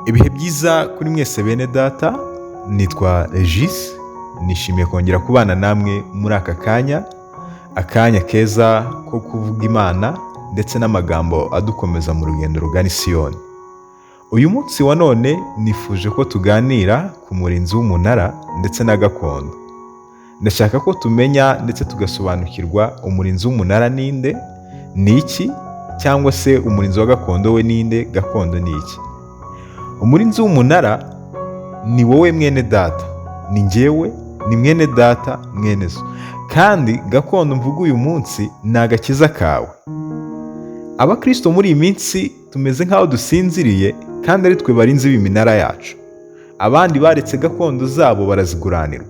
Ibihe byiza kuri mwese bene data, nitwa Regis, nishimiye kongera kubana namwe muri aka akanya keza ko kuvuga Imana ndetse n'amagambo adukomeza mu rugendo rugana Siyoni. Uyu munsi wa none nifuje ko tuganira ku murinzi w'umunara ndetse na gakondo. Ndashaka ko tumenya ndetse tugasobanukirwa umurinzi w'umunara ninde, ni iki, cyangwa se umurinzi wa gakondo we ninde, gakondo ni iki. Umurinzi w'umunara ni wowe mwene data, ni njyewe, ni mwene data mwene so, kandi gakondo mvuga uyu munsi ni agakiza kawe. Abakristo muri iyi minsi tumeze nk'aho dusinziriye kandi ari twe barinzi b'iminara yacu. Abandi baretse gakondo zabo baraziguranirwa.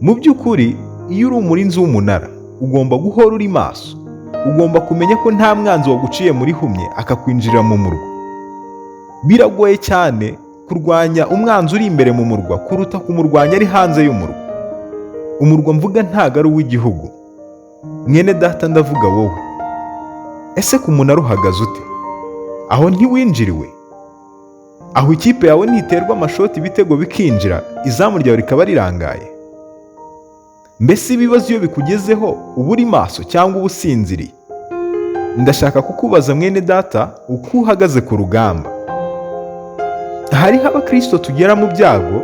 Mu by'ukuri iyo uri umurinzi w'umunara ugomba guhora uri maso, ugomba kumenya ko nta mwanzi waguciye muri humye akakwinjirira mu murwa. Biragoye cyane kurwanya umwanzi uri imbere mu murwa kuruta kumurwanya ari hanze y'umurwa. Umurwa mvuga ntago ari uw'igihugu. Mwene data ndavuga wowe. Ese ku munara uhagaze ute? Aho ntiwinjiriwe? Aho ikipe yawe niterwa amashoti ibitego bikinjira, izamu ryawe rikaba rirangaye? Mbese ibibazo iyo bikugezeho uba uri maso cyangwa uba usinziriye? Ndashaka kukubaza mwene data uko uhagaze ku rugamba. Hariho abakristo tugera mu byago,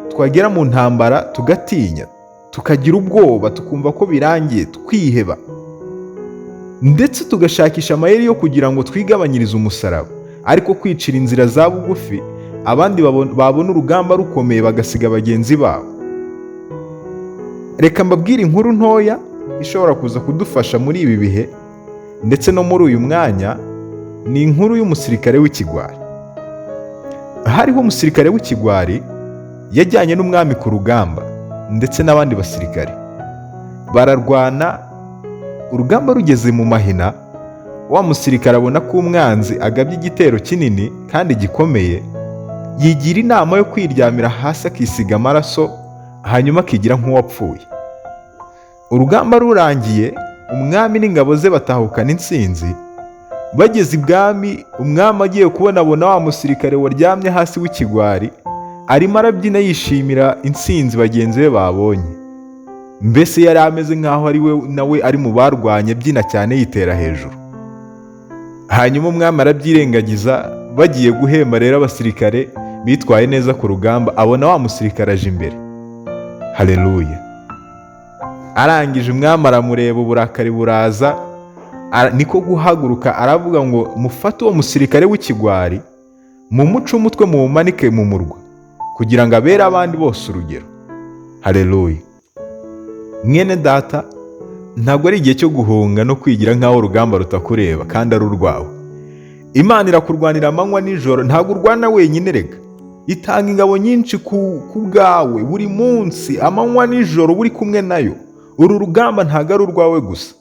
twagera mu ntambara tugatinya, tukagira ubwoba, tukumva ko birangiye, twiheba, ndetse tugashakisha amayeri yo kugira ngo twigabanyirize umusaraba, ariko kwicira inzira za bugufi, abandi babona urugamba rukomeye bagasiga bagenzi babo. Reka mbabwire inkuru ntoya ishobora kuza kudufasha muri ibi bihe ndetse no muri uyu mwanya. Ni inkuru y'umusirikare w'ikigwari. Hariho umusirikare w'ikigwari yajyanye n'umwami ku rugamba ndetse n'abandi basirikare bararwana. Urugamba rugeze mu mahina, wa musirikare abona ko umwanzi agabye igitero kinini kandi gikomeye, yigira inama yo kwiryamira hasi akisiga amaraso, hanyuma akigira nk'uwapfuye. Urugamba rurangiye, umwami n'ingabo ze batahukana intsinzi. Bageze ibwami, umwami agiye kubona wa musirikare waryamye hasi w'ikigwari arimo arabyina yishimira intsinzi bagenzi be babonye. Mbese yari ameze nk'aho ari we nawe ari mu barwanye, abyina cyane yitera hejuru. Hanyuma umwami arabyirengagiza. Bagiye guhemba rero abasirikare bitwaye neza ku rugamba, abona wa musirikare aje imbere. Haleluya! Arangije umwami aramureba, uburakari buraza, niko guhaguruka aravuga ngo mufate uwo musirikare w'ikigwari, mumuce umutwe muwumanike mu murwa, kugira ngo abere abandi bose urugero. Haleluya! Mwene data, ntabwo ari igihe cyo guhunga no kwigira nk'aho urugamba rutakureba kandi ari urwawe. Imana irakurwanira amanywa nijoro, ntabwo urwana wenyine rega. Itanga ingabo nyinshi ku bwawe buri munsi, amanywa nijoro uri kumwe nayo. Uru rugamba ntabwo ari urwawe gusa.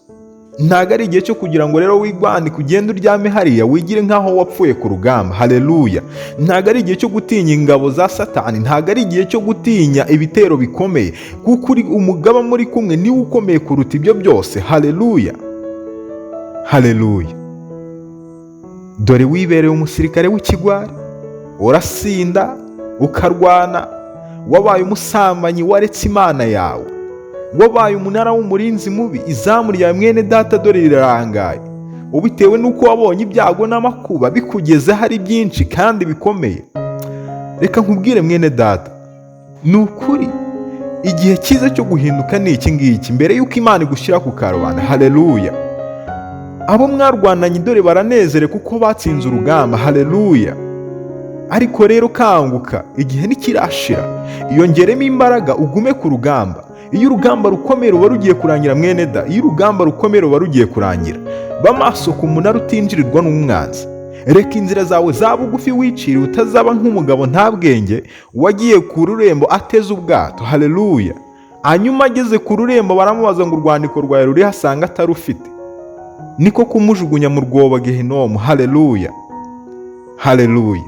Ntabwo ari igihe cyo kugira ngo rero wigwane kugenda uryame hariya wigire nk'aho wapfuye ku rugamba. Haleluya! Ntabwo ari igihe cyo gutinya ingabo za Satani, ntabwo ari igihe cyo gutinya ibitero bikomeye, kuko uri umugaba muri kumwe niwe ukomeye kuruta ibyo byose. Haleluya! Haleluya! Dore wibereye umusirikare w'ikigwari, urasinda, ukarwana, wabaye umusambanyi waretse Imana yawe, wabaye umunara w'umurinzi mubi, izamu rya mwene data dore rirarangaye, ubitewe n'uko wabonye ibyago n'amakuba bikugeze hari byinshi kandi bikomeye. Reka nkubwire mwene data, ni ukuri igihe cyiza cyo guhinduka ni iki ngiki, mbere y'uko Imana igushyira ku karubanda. Haleluya! Abo mwarwananye dore baranezere kuko batsinze urugamba. Haleluya! Ariko rero kanguka, igihe ntikirashira, iyongeremo imbaraga ugume ku rugamba. Iyo urugamba rukomeye ruba rugiye kurangira mwene da, iyo urugamba rukomeye ruba rugiye kurangira, ba maso ku munara utinjirirwa n'umwanzi. Reka inzira zawe za bugufi wicire, utazaba nk'umugabo nta bwenge wagiye ku rurembo ateze ubwato. Haleluya! Hanyuma ageze ku rurembo baramubaza ngo urwandiko rwawe ruri, hasanga atarufite. Niko kumujugunya mu rwobo Gehinomu. Haleluya! Haleluya!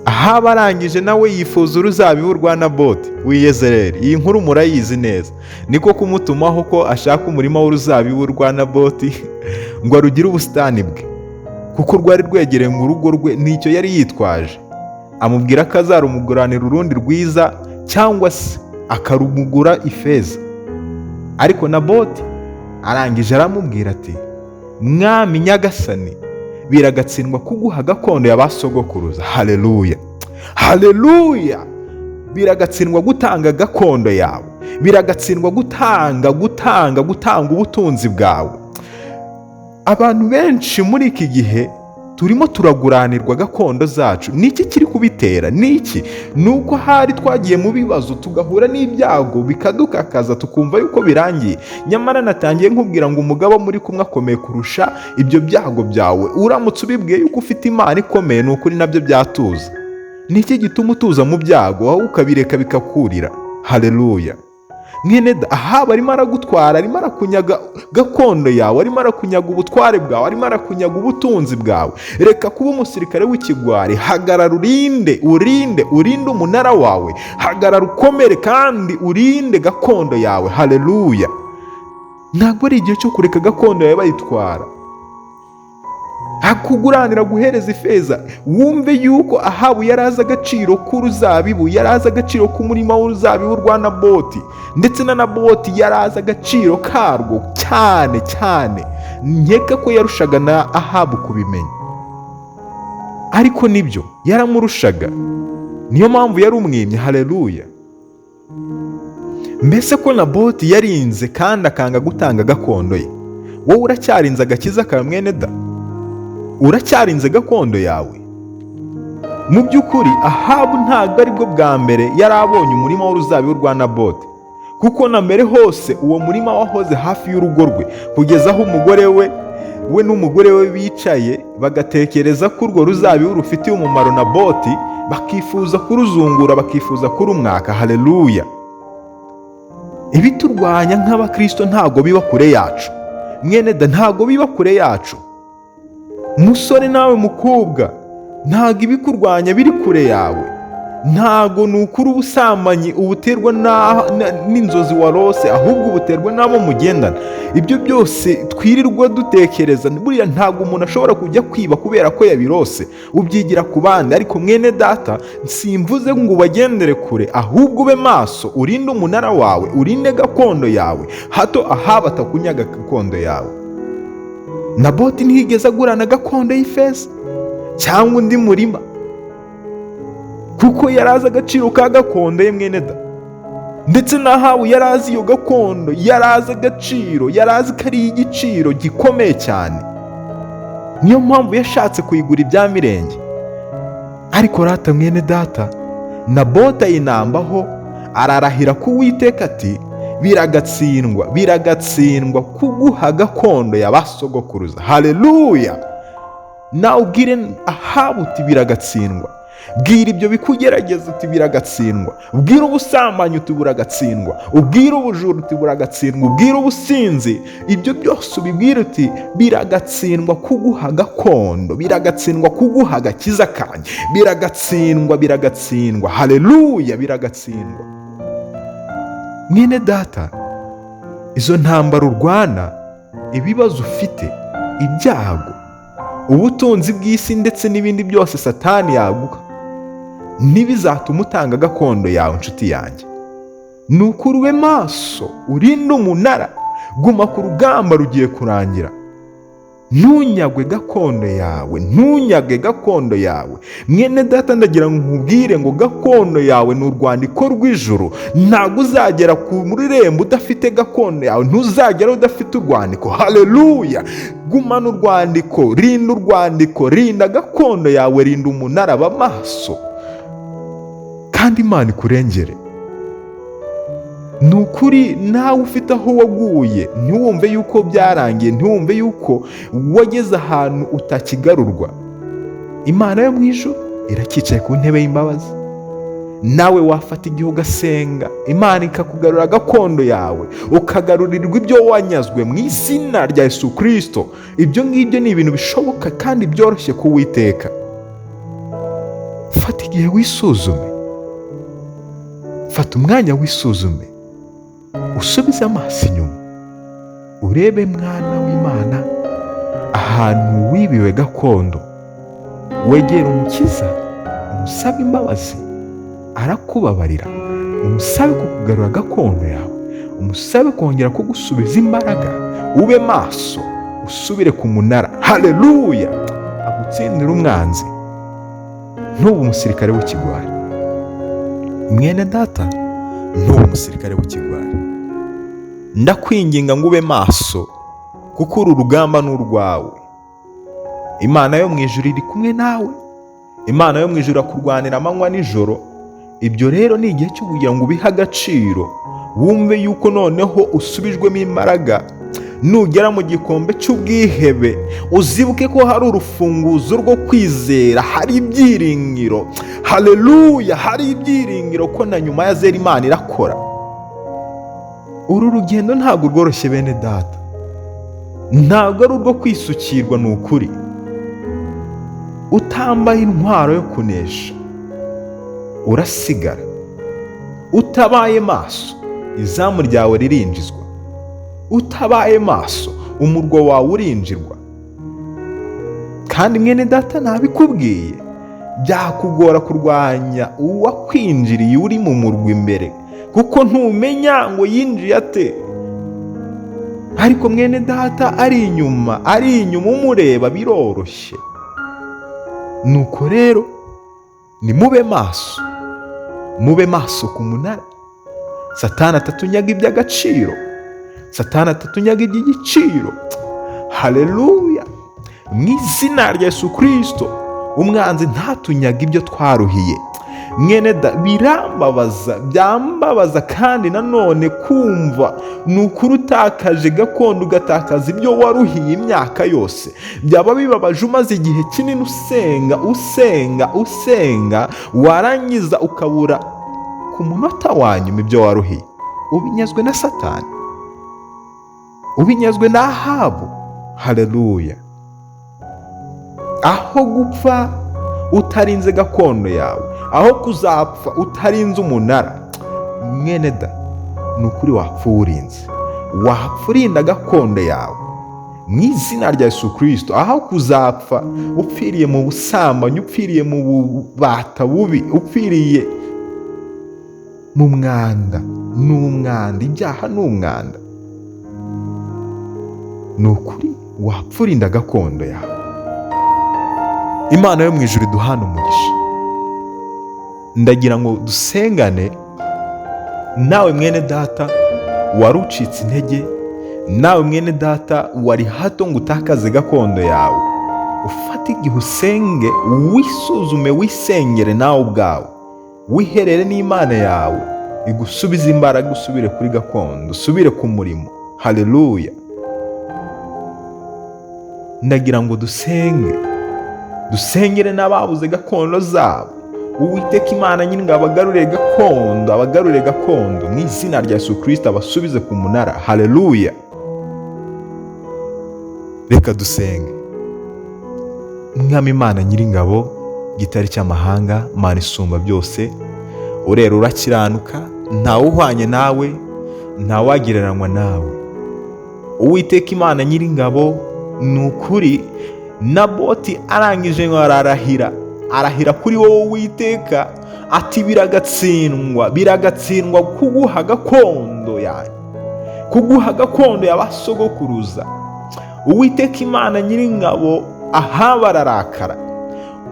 Aha barangije nawe yifuza uruzabibu rwa Naboti w'i Yezereli. Iyi nkuru murayizi neza. Niko kumutumaho ko ashaka umurima w'uruzabibu rwa Naboti ngo arugire ubusitani bwe. kuko rwari rwegereye mu rugo rwe, nicyo yari yitwaje. Amubwira ko azarumuguranira urundi rwiza cyangwa se akarumugura ifeza. Ariko Naboti arangije aramubwira ati, mwami nyagasani, biragatsindwa kuguha gakondo y'abasogokuruza. Haleluya, haleluya! Biragatsindwa gutanga gakondo yawe, biragatsindwa gutanga ubutunzi bwawe. Abantu benshi muri iki gihe turimo turaguranirwa gakondo zacu. Niki kiri kubitera? Niki? Nuko hari twagiye mu bibazo tugahura n'ibyago bikadukakaza tukumva yuko birangiye, nyamara natangiye nkubwira ngo umugabo muri kumwe akomeye kurusha ibyo byago byawe. Uramutse ubibwiye yuko ufite Imana ikomeye, ni ukuri nabyo byatuza. Niki gituma utuza mu byago wowe ukabireka bikakurira? Haleluya! Mwene Ahabu arimo aragutwara, arimo arakunyaga gakondo yawe, arimo arakunyaga ubutware bwawe, arimo arakunyaga ubutunzi bwawe. Reka kuba umusirikare w'ikigwari, hagarara urinde umunara wawe, hagarara ukomere kandi urinde gakondo yawe. Haleluya! Ntabwo ari igihe cyo kureka gakondo yawe bayitwara. Hakuguranira guhereza ifeza. Wumve yuko Ahabu yari azi agaciro k'uruzabibu, yari azi agaciro k'umurima w'uruzabibu rwa Naboti, ndetse na Naboti yari azi agaciro karwo cyane. Nkeka ko yarushaga na Ahabu kubimenya, ariko nibyo yaramurushaga, niyo mpamvu yari umwimye. Haleluya! Mbese ko Naboti yarinze kandi akanga gutanga gakondo ye, wowe uracyarinze agakiza kawe mwene da? Uracyarinze gakondo yawe? Mu by'ukuri Ahabu ntabwo ari bwo bwa mbere yari abonye umurima w'uruzabibu rwa Naboti, kuko na mbere hose uwo murima wahoze hafi y'urugo rwe, kugeza aho umugore we n'umugore we bicaye bagatekereza ko urwo ruzabibu rufitiye umumaro Naboti, bakifuza kuruzungura, bakifuza kurumwaka. Haleluya! Ibiturwanya nk'abakristo ntabwo biba kure yacu mwene da, ntabwo biba kure yacu. Musore nawe mukobwa, ntabwo ibikurwanya biri kure yawe. Ntabwo ni ukuri ubusambanyi ubuterwa n'inzozi warose, ahubwo ubuterwa n'abo mugendana. Ibyo byose twirirwa dutekereza, buriya ntabwo umuntu ashobora kujya kwiba kubera ko yabirose, ubyigira ku bandi. Ariko mwene data, simvuze ngo ubagendere kure, ahubwo ube maso, urinde umunara wawe, urinde gakondo yawe, hato Ahabu atakunyaga gakondo yawe. Naboti ntiyigeze agurana gakondo y'ifeza cyangwa undi murima, kuko yari azi agaciro ka gakondo ye mwene da. Ndetse na Ahabu yari azi iyo gakondo, yari azi agaciro, yari azi ko ari igiciro gikomeye cyane. Niyo mpamvu yashatse kuyigura ibya mirenge. Ariko rata mwene data, Naboti ayinambaho, ararahira ku Uwiteka ati, biragatsindwa kuguha gakondo y'abasogokuruza. Haleluya! Nawe ubwire Ahabu uti biragatsindwa. Bwira ibyo bikugerageza uti biragatsindwa. Ubwira ubusambanyi uti buragatsindwa. Ubwira ubujura uti buragatsindwa. Ubwira ubusinzi, ibyo byose ubibwira uti biragatsindwa kuguha gakondo, biragatsindwa kuguha agakiza kanjye, biragatsindwa. Haleluya! Biragatsindwa. Mwene data, izo ntambara urwana, ibibazo ufite, ibyago, ubutunzi bw'isi ndetse n'ibindi byose Satani yaguha, ntibizatuma utanga gakondo yawe. Nshuti yanjye, ni ukuri ube maso, urinde umunara, guma ku rugamba rugiye kurangira. Ntunyagwe gakondo yawe. Mwene data, ndagira ngo nkubwire ngo gakondo yawe ni urwandiko rw'ijuru. Ntabwo uzagera muri rembo udafite gakondo yawe, ntuzagera udafite urwandiko. Haleluya! Gumana urwandiko, rinda gakondo yawe, rinda umunara, ba maso, kandi Imana ikurengere. Ni ukuri nawe ufite aho waguye, ntiwumve yuko byarangiye, ntiwumve yuko wageze ahantu utakigarurwa. Imana yo mu ijuru irakicaye ku ntebe y'imbabazi. Nawe wafata igihe ugasenga, Imana ikakugarura gakondo yawe, ukagarurirwa ibyo wanyazwe mu izina rya Yesu Kristo. Ibyo ngibyo ni ibintu bishoboka kandi byoroshye ku Uwiteka. Fata igihe wisuzume, fata umwanya wisuzume, usubize amaso inyuma, urebe mwana w'Imana ahantu wibiwe gakondo, wegera umukiza, umusabe imbabazi, arakubabarira. Umusabe kukugarura gakondo yawe, umusabe kongera kugusubiza imbaraga. Ube maso, usubire ku munara. Haleluya! Agutsindira umwanzi. Ntube umusirikare w'ikigwari. Mwene data, ntube umusirikare w'ikigwari. Ndakwinginga ngo ube maso, kuko uru rugamba ni urwawe. Imana yo mu ijuru iri kumwe nawe. Imana yo mu ijuru akurwanira amanywa n'ijoro. Ibyo rero ni igihe cyo kugira ngo ubihe agaciro, wumve yuko noneho usubijwemo imbaraga. Nugera mu gikombe cy'ubwihebe, uzibuke ko hari urufunguzo rwo kwizera, hari ibyiringiro. Haleluya! Hari ibyiringiro ko na nyuma ya zera Imana irakora. Uru rugendo ntabwo rworoshye bene data, ntabwo ari urwo kwisukirwa. Ni ukuri, utambaye intwaro yo kunesha urasigara. Utabaye maso, izamu ryawe ririnjizwa. Utabaye maso, umurwa wawe urinjirwa. Kandi mwene data nabikubwiye, byakugora kurwanya uwakwinjiriye uri mu murwa imbere, kuko ntumenya ngo yinjiye ate. Ariko mwene data ari inyuma umureba, biroroshye. Nuko rero nimube maso, mube maso ku munara. Satani atatunyaga iby'agaciro, Satani atatunyaga iby'igiciro. Haleluya! Mu izina rya Yesu Kristo, umwanzi ntatunyaga ibyo twaruhiye. Mwene da, birambabaza, byambabaza kandi nanone kumva ni ukuri utakaje gakondo, ugatakaza ibyo waruhiye imyaka yose. Byaba bibabaje umaze igihe kinini usenga, warangiza ukabura ku munota wa nyuma ibyo waruhiye. Ubinyazwe na Satani, ubinyazwe na Ahabu. Haleluya! Aho gupfa utarinze gakondo yawe, aho kuzapfa utarinze umunara, mwene da, ni ukuri wapfa urinze. Wapfa urinda gakondo yawe mu izina rya Yesu Kristo. Aho kuzapfa upfiriye mu busambanyi, upfiriye mu bubata bubi, upfiriye mu mwanda. Ni umwanda, ibyaha ni umwanda. Ni ukuri wapfa urinda gakondo yawe. Imana yo mu ijuru iduhana umugisha. Ndagira ngo dusengane nawe mwene data wari ucitse intege, nawe mwene data wari hato ngo utakaze gakondo yawe. Ufate igihe usenge, wisuzume, wisengere nawe ubwawe, wiherere n'Imana yawe igusubize imbaraga, usubire kuri gakondo, usubire ku murimo. Haleluya! Ndagira ngo dusengere n'ababuze gakondo zabo. Uwiteka Imana nyine abagarurire gakondo mu izina rya Yesu Kristo, abasubize ku munara. Haleluya! Reka dusenge. Mwami Imana Nyiringabo, gitari cy'amahanga, Mana isumba byose, urera urakiranuka, ntawe uhwanye nawe, ntawagereranywa nawe. Uwiteka Imana Nyiringabo, ni ukuri Naboti arangije ngo arahira kuri wowe Uwiteka, ati biragatsindwa kuguha gakondo yanjye, kuguha gakondo y'abasogokuruza. Uwiteka Imana Nyiringabo, Ahabu ararakara.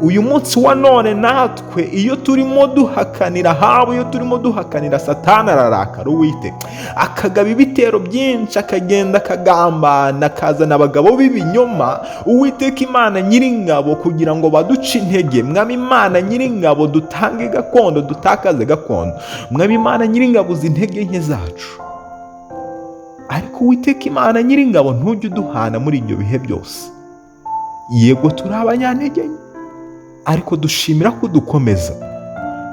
Uyu munsi wa none natwe iyo turimo duhakanira Ahabu, iyo turimo duhakanira Satani, ararakara Uwiteka, akagaba ibitero byinshi, akagenda akagambana, akazana abagabo b'ibinyoma. Uwiteka Imana Nyiringabo, kugira ngo baduce intege. Mwami Imana Nyiringabo, dutange gakondo, dutakaze gakondo. Mwami Imana Nyiringabo, uzi intege nke zacu, ariko Uwiteka Imana Nyiringabo, ntujye uduhana muri ibyo bihe byose. Yego turi abanyantege nke, ariko dushimira ko dukomeza.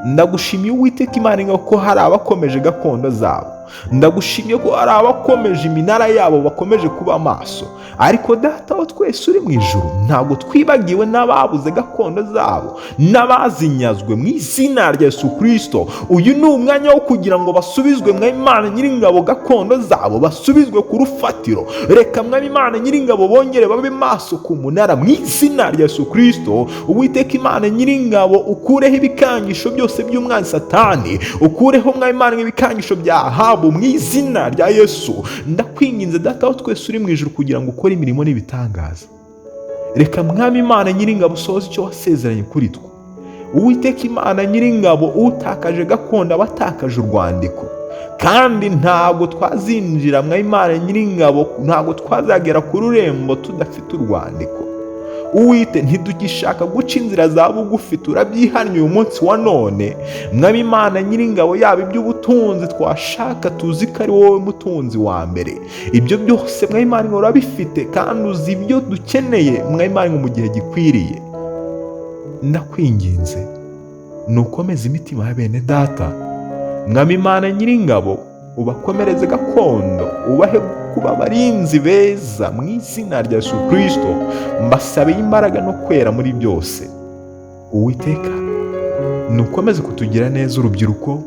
Ndagushimiye Uwiteka Imana ko hari abakomeje gakondo zabo. ndagushimye ko hari abakomeje iminara yabo bakomeje kuba maso. Ariko data wa twese uri mu ijuru, ntabwo twibagiwe n'ababuze gakondo zabo n'abazinyazwe mu izina rya Yesu Kristo. Uyu ni umwanya wo kugira ngo basubizwe mwa Imana Nyiringabo gakondo zabo, basubizwe ku rufatiro. Reka mwa Imana Nyiringabo bongere babe maso ku munara mu izina rya Yesu Kristo. Uwiteka Imana Nyiringabo, ukureho ibikangisho byose by'umwanzi Satani, ukureho mwa Imana ibikangisho bya Ahabu mu izina rya Yesu. Ndakwinginze data wa twese uri mu ijuru kugira ngo ukore imirimo n'ibitangaza. Reka mwami Imana Nyiringabo usohoze icyo wasezeranye kuri twe. Uwiteka Imana Nyiringabo, utakaje gakondo abatakaje urwandiko, kandi ntabwo twazinjira mwa Imana Nyiringabo, ntabwo twazagera ku rurembo tudafite urwandiko. Uwite ntidugishaka guca inzira za bugufi, turabyihannye uyu munsi wa none. Mwami Imana Nyiringabo, yaba iby'ubutunzi twashaka, tuzi ko ari wowe mutunzi wa mbere. Ibyo byose mwami Imana urabifite, kandi uzi ibyo dukeneye mwami Imana mu gihe gikwiriye. Ndakwinginze nukomeze imitima ya bene data mwami Imana Nyiringabo, ubakomereze gakondo, ubahe kuba abarinzi beza mu izina rya Yesu Kristo. Mbasabeye imbaraga no kwera muri byose. Uwiteka nukomeze kutugira neza urubyiruko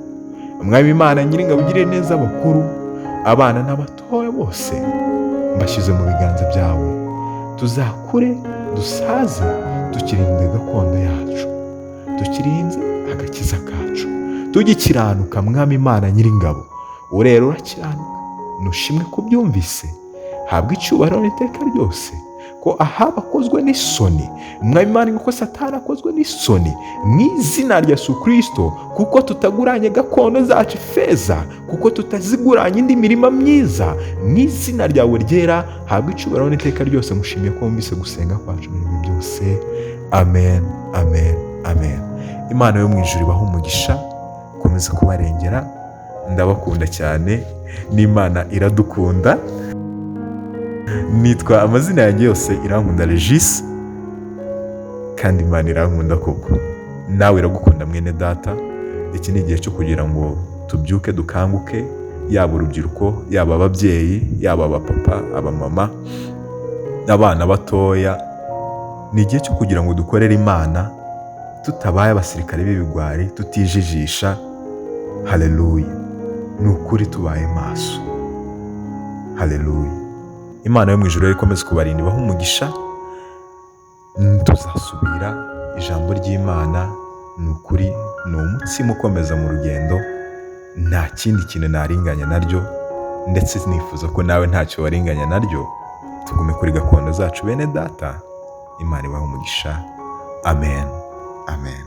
mwami Imana Nyiringabo, ugire neza abakuru, abana n'abatoya bose mbashyize mu biganza byawe. Tuzakure dusaze tukirinze gakondo yacu, tukirinze agakiza kacu, tugikiranuka mwami Imana Nyiringabo. Urero urakiranuka, nushimwe ko byumvise. Habwa icyubahiro n'iteka ryose, ko Ahabu akozwe n'isoni mwami Imana, nk'uko Satani akozwe n'isoni mu izina rya Yesu Kristo, kuko tutaguranye gakondo zacu ifeza, kuko tutaziguranye indi mirima myiza. Mu izina ryawe ryera habwa icyubahiro n'iteka ryose. Mushimiye ko wumvise gusenga kwacu muri ibi byose. Amen, amen, amen. Imana yo mu ijuru ibahe umugisha, komeza kubarengera. Ndabakunda cyane, n'Imana iradukunda. Nitwa amazina yanjye yose Irankunda Regis, kandi Imana irankunda koko. Nawe iragukunda mwene data. Iki ni igihe cyo kugira ngo tubyuke dukanguke, yaba urubyiruko, yaba ababyeyi, yaba abapapa, abamama, abana batoya. Ni igihe cyo kugira ngo dukorere Imana tutabaye abasirikare b'ibigwari, tutijijisha. Haleluya. Ni ukuri tubaye maso. Haleluya. Imana yo mu ijuru ikomeze kubarinda, ibahe umugisha. Tuzasubira ijambo ry'Imana. Ni ukuri ni umutsima ukomeza mu rugendo, nta kindi kintu naringanya naryo, ndetse nifuza ko nawe ntacyo waringanya naryo. Tugume kuri gakondo zacu bene data. Imana ibahe umugisha. Amen, amen.